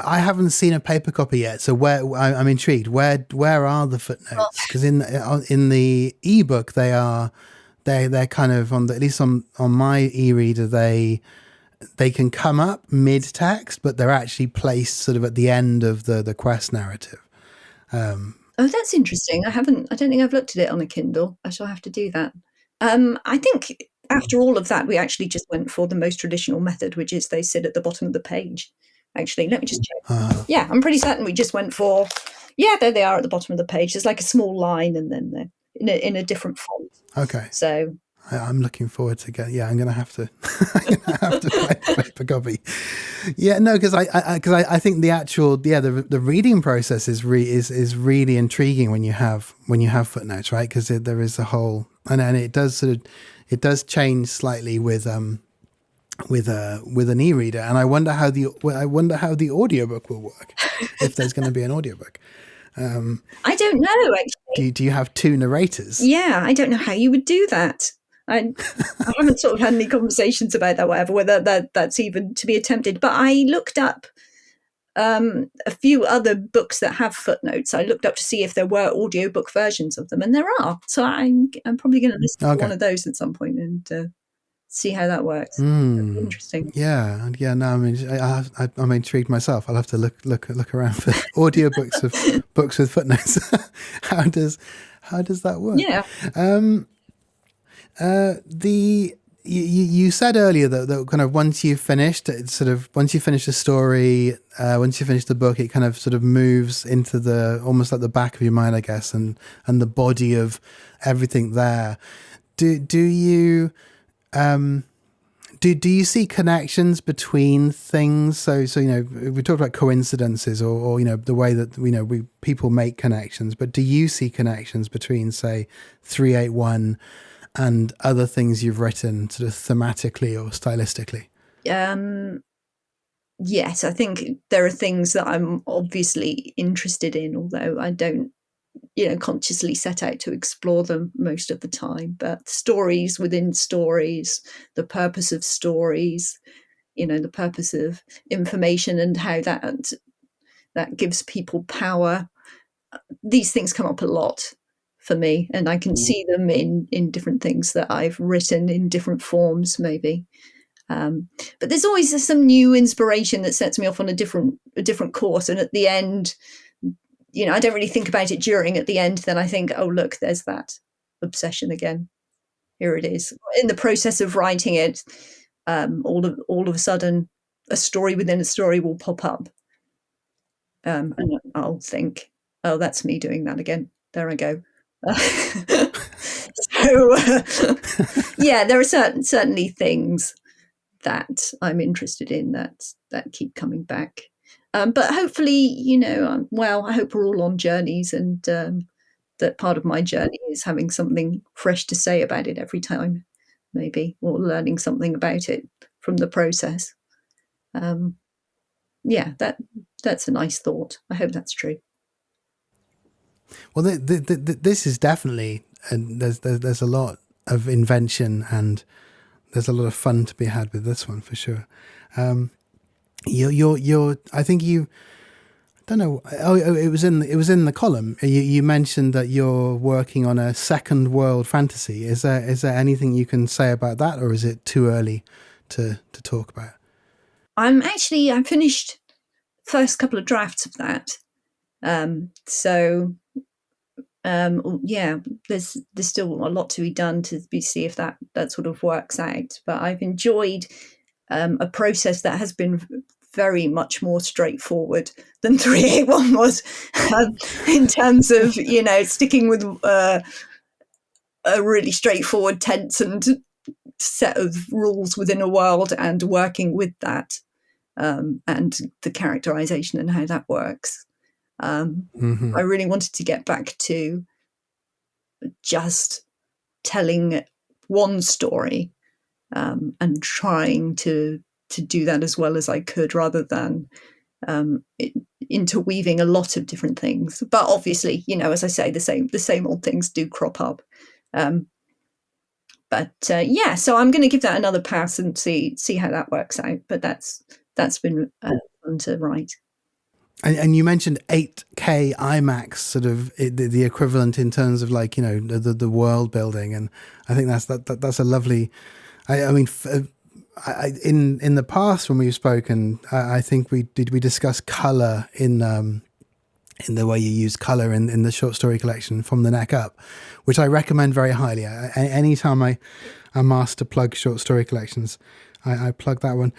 I haven't seen a paper copy yet, so I'm intrigued. Where are the footnotes? Because in the ebook they're kind of at least on my e-reader they can come up mid text, but they're actually placed sort of at the end of the quest narrative. Oh, that's interesting. I don't think I've looked at it on a Kindle. I shall have to do that. I think after all of that, we actually just went for the most traditional method, which is they sit at the bottom of the page. Actually, let me just check. Yeah, I'm pretty certain we just went for, there they are at the bottom of the page. There's like a small line and then they're in a different font. Okay. So I'm looking forward to I'm going to have to find a paper copy. Yeah, no, because I think the actual the reading process is really intriguing when you have footnotes, right? Because there is a whole and it does change slightly with an e-reader, and I wonder how the audiobook will work if there's going to be an audiobook. I don't know, actually. Do you have two narrators? Yeah, I don't know how you would do that. I haven't sort of had any conversations about that, whether that's even to be attempted. But I looked up a few other books that have footnotes. I looked up to see if there were audiobook versions of them, and there are. So I'm probably going to listen to one of those at some point and see how that works. Interesting. Yeah. No, I mean, I'm intrigued myself. I'll have to look around for audiobooks of books with footnotes. How does that work? Yeah. You said earlier that kind of once you've finished the story, once you finish the book, it kind of sort of moves into the almost like the back of your mind, I guess, and the body of everything there. Do do you see connections between things? So we talked about coincidences or the way that people make connections, but do you see connections between, say, 381 and other things you've written, sort of thematically or stylistically? Yes, I think there are things that I'm obviously interested in, although I don't consciously set out to explore them most of the time. But stories within stories, the purpose of stories, the purpose of information and how that gives people power. These things come up a lot for me, and I can see them in different things that I've written in different forms, maybe. But there's always some new inspiration that sets me off on a different course, and at the end, I don't really think about it during. At the end, then I think, oh look, there's that obsession again. Here it is. In the process of writing it, all of a sudden, a story within a story will pop up, and I'll think, oh, that's me doing that again. There I go. So yeah, there are certainly things that I'm interested in that keep coming back. But hopefully, I hope we're all on journeys, and that part of my journey is having something fresh to say about it every time, maybe, or learning something about it from the process. Yeah, that's a nice thought. I hope that's true. Well, this is definitely, and there's a lot of invention and there's a lot of fun to be had with this one for sure. You're I think you, I don't know. Oh, it was in the column. You mentioned that you're working on a second world fantasy. Is there anything you can say about that, or is it too early to talk about? I finished first couple of drafts of that. Yeah, there's still a lot to be done to see if that sort of works out. But I've enjoyed a process that has been very much more straightforward than 381 was, in terms of sticking with a really straightforward tense and set of rules within a world and working with that, and the characterization and how that works. I really wanted to get back to just telling one story, and trying to do that as well as I could, rather than interweaving a lot of different things. But obviously, as I say, the same old things do crop up. Yeah, so I'm going to give that another pass and see how that works out. But that's been fun to write. And you mentioned 8K IMAX, sort of the equivalent in terms of the world building, and I think that's a lovely. In the past when we've spoken, I think we discuss color in the way you use color in the short story collection From the Neck Up, which I recommend very highly. Anytime I'm asked to plug short story collections, I plug that one.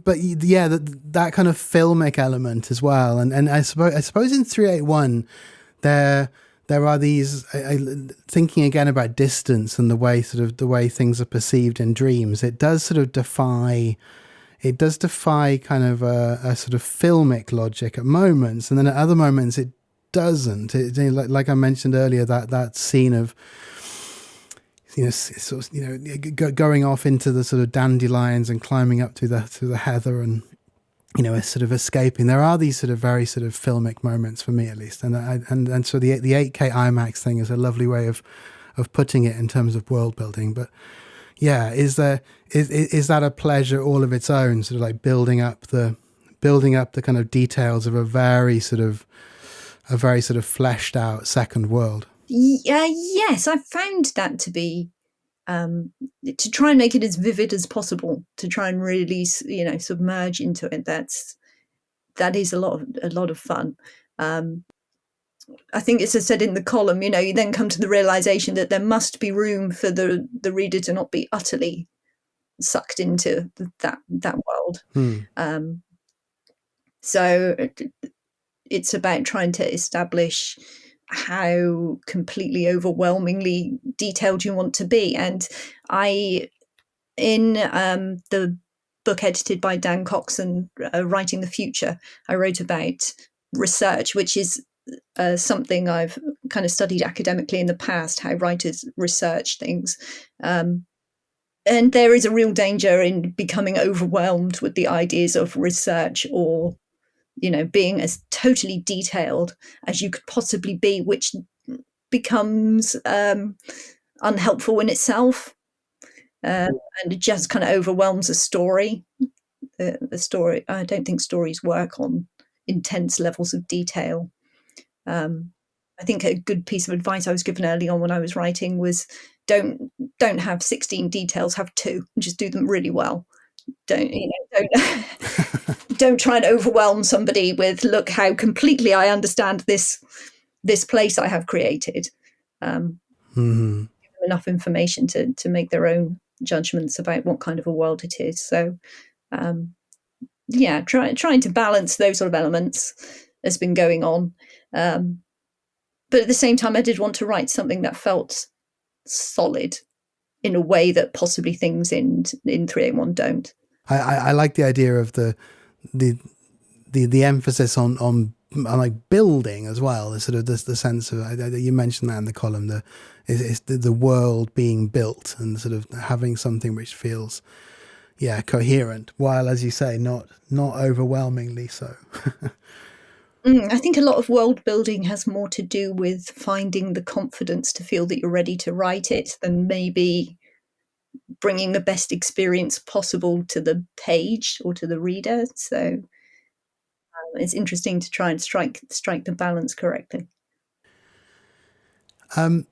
But yeah, that kind of filmic element as well. And I suppose in 381 there are these, thinking again about distance and the way things are perceived in dreams. It does sort of defy kind of a sort of filmic logic at moments, and then at other moments it doesn't. Like I mentioned earlier, that scene of going off into the sort of dandelions and climbing up through the heather and sort of escaping. There are these sort of very sort of filmic moments for me, at least, and so the 8K IMAX thing is a lovely way of putting it in terms of world building. But yeah, is that a pleasure all of its own, sort of like building up the kind of details of a very sort of fleshed out second world? Yes, I found that to be to try and make it as vivid as possible, to try and really submerge into it. That is a lot of fun. I think, as I said in the column, you then come to the realization that there must be room for the reader to not be utterly sucked into that world. So it's about trying to establish how completely overwhelmingly detailed you want to be. And in the book edited by Dan Cox and Writing the Future, I wrote about research, which is something I've kind of studied academically in the past, how writers research things. And there is a real danger in becoming overwhelmed with the ideas of research, or, being as totally detailed as you could possibly be, which becomes unhelpful in itself. And it just kind of overwhelms a story. The story, I don't think stories work on intense levels of detail. I think a good piece of advice I was given early on when I was writing was don't have 16 details, have 2, and just do them really well. Don't don't try and overwhelm somebody with, look how completely I understand this place I have created. Give them enough information to make their own judgments about what kind of a world it is. So trying to balance those sort of elements has been going on. But at the same time, I did want to write something that felt solid in a way that possibly things in 381 don't. I like the idea of the emphasis on like building as well. The sort of the sense of, you mentioned that in the column, the world being built and sort of having something which feels coherent, while, as you say, not overwhelmingly so. I think a lot of world building has more to do with finding the confidence to feel that you're ready to write it than maybe bringing the best experience possible to the page or to the reader. So it's interesting to try and strike the balance correctly. To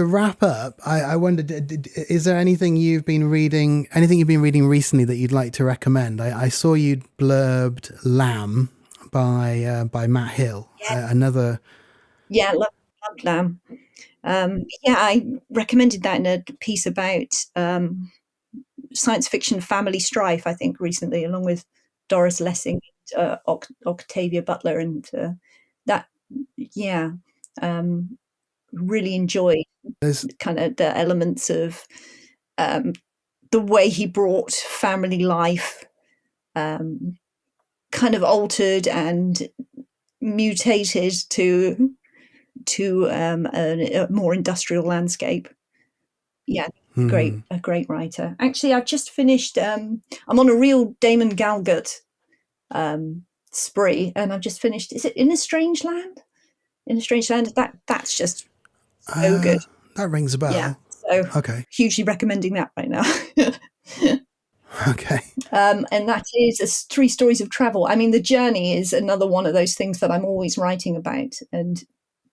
wrap up, I wondered, is there anything you've been reading recently that you'd like to recommend? I saw you'd blurbed Lamb by Matt Hill. Another. Yeah, loved Lamb. I recommended that in a piece about science fiction family strife, I think, recently, along with Doris Lessing, Octavia Butler, and really enjoyed kind of the elements of the way he brought family life kind of altered and mutated to a more industrial landscape. A great writer. Actually, I've just finished, I'm on a real Damon Galgut spree, and I've just finished, is it In a Strange Land? In a Strange Land, that's just so good. That rings a bell. Yeah, so okay. Hugely recommending that right now. Okay. And that is 3 stories of travel. I mean, the journey is another one of those things that I'm always writing about, and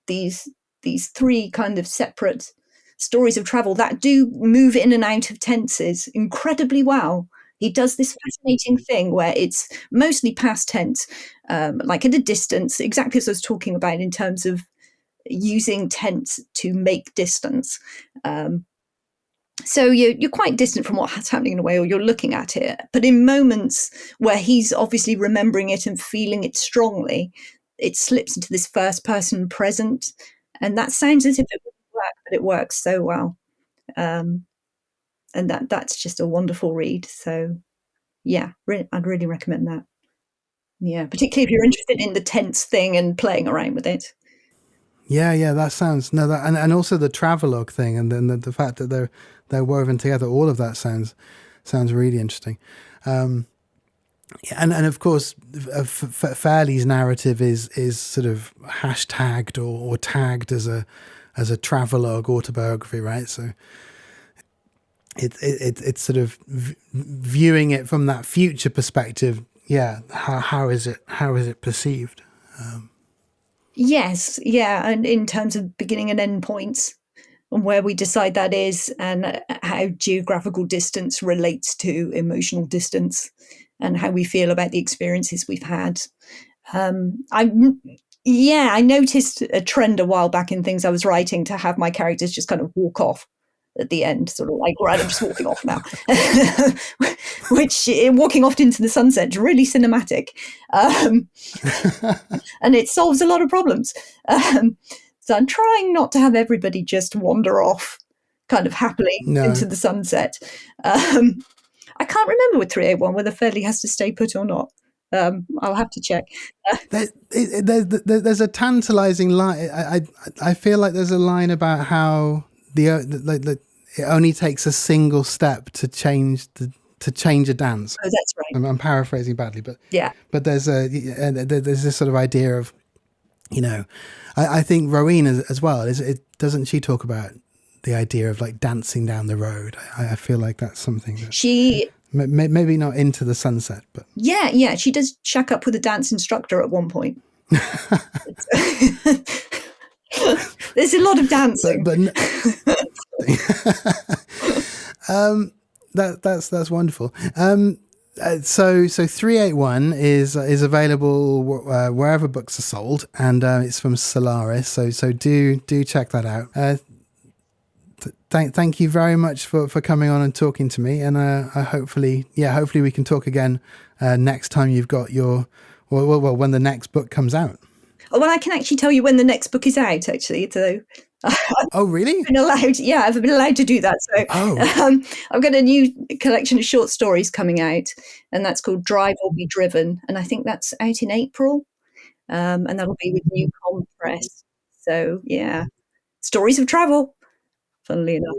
these 3 kind of separate stories of travel that do move in and out of tenses incredibly well. He does this fascinating thing where it's mostly past tense, like at a distance, exactly as I was talking about in terms of using tense to make distance. So you're quite distant from what's happening in a way, or you're looking at it. But in moments where he's obviously remembering it and feeling it strongly, it slips into this first person present. And that sounds as if it wouldn't work, but it works so well. And that's just a wonderful read. So I'd really recommend that. Yeah, particularly if you're interested in the tense thing and playing around with it. Yeah, that sounds and also the travelogue thing, and then the fact that they're woven together. All of that sounds really interesting. And of course, Fairley's narrative is sort of hashtagged or tagged as a travelogue autobiography, right? So it's sort of viewing it from that future perspective. Yeah, how is it perceived? Yes, yeah, and in terms of beginning and end points, and where we decide that is, and how geographical distance relates to emotional distance, and how we feel about the experiences we've had. I noticed a trend a while back in things I was writing to have my characters just kind of walk off at the end, sort of like, right, I'm just walking off now. Which, walking off into the sunset, is really cinematic. And it solves a lot of problems. So I'm trying not to have everybody just wander off kind of happily into the sunset. I can't remember with 381 whether Fairley has to stay put or not. I'll have to check. There's a tantalizing line. I feel like there's a line about how it only takes a single step to change a dance. Oh, that's right. I'm paraphrasing badly, but yeah. But there's this sort of idea of, I think Rowena as well. Doesn't she talk about the idea of like dancing down the road? I feel like that's something that she maybe not into the sunset, but yeah, she does shack up with a dance instructor at one point. There's a lot of dancing, but that's wonderful. So 381 is available wherever books are sold, and it's from Solaris. So do check that out. Thank you very much for coming on and talking to me, and hopefully we can talk again next time you've got your when the next book comes out. Oh, well, I can actually tell you when the next book is out, actually. So oh, really? I've been allowed to do that. So I've got a new collection of short stories coming out, and that's called Drive or Be Driven, and I think that's out in April, and that'll be with MYY Press. So yeah, stories of travel, funnily enough.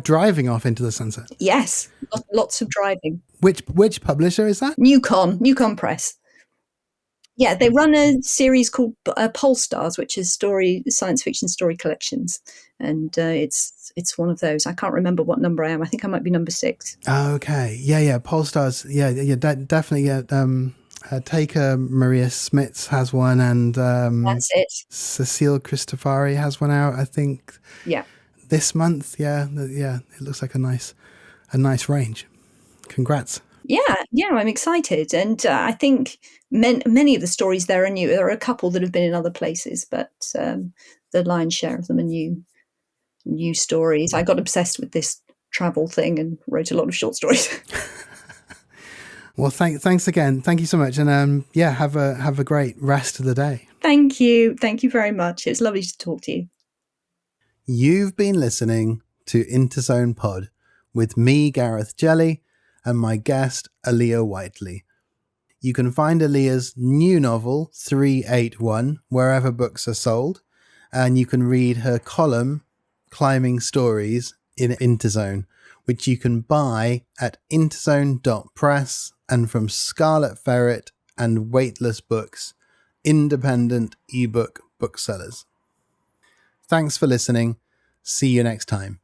Driving off into the sunset. Yes, lots of driving. Which publisher is that? MYY Press. Yeah, they run a series called Polestars, which is science fiction story collections, and it's one of those. I can't remember what number I am. I think I might be number 6. Oh, okay, yeah, Polestars. Yeah, definitely. Yeah, Taker Maria Smits has one, and that's it. Cecile Cristofari has one out, I think. Yeah. This month, yeah, it looks like a nice range. Congrats. Yeah, I'm excited, and I think many of the stories there are new. There are a couple that have been in other places, but the lion's share of them are new stories. I got obsessed with this travel thing and wrote a lot of short stories. Well, thanks again. Thank you so much, and have a great rest of the day. Thank you very much. It was lovely to talk to you. You've been listening to INTERZONE Pod with me, Gareth Jelley, and my guest, Aliya Whiteley. You can find Aliya's new novel, 381, wherever books are sold, and you can read her column, Climbing Stories, in INTERZONE, which you can buy at interzone.press and from Scarlet Ferret and Weightless Books, independent ebook booksellers. Thanks for listening. See you next time.